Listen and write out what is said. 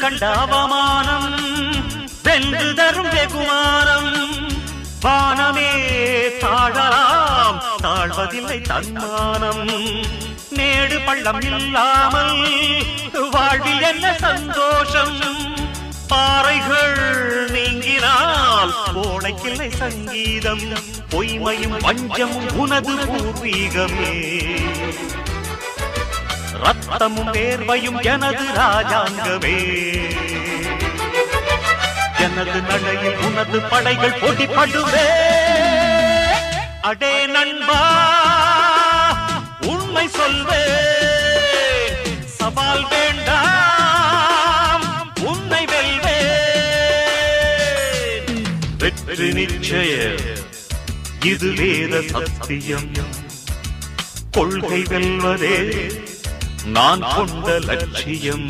கண்ட அவமானம் வென்று தரும் வெகுமானம் வானமே தாழலாம் தாழ்வதில்லை தன்மானம் மேடு பள்ளம் இல்லாமல் வாழ்வில் என்ன சந்தோஷம் பாறைகள் நீங்கினால் கோடைக்கில்லை சங்கீதம் பொய்மையும் வஞ்சமும் உனது பூர்வீகமே ரத்தமும் வேர்வையும் எனது ராஜாங்கமே எனது நடையில் உனது படைகள் போட்டிப்படுவே அடே நண்பா உண்மை சொல்வே சவால் வேண்டாம் உன்னை வெல்வே வெற்றி நிச்சயம் இது வேத சத்தியம் கொள்கை வெல்வதே நான் கொண்ட லட்சியம்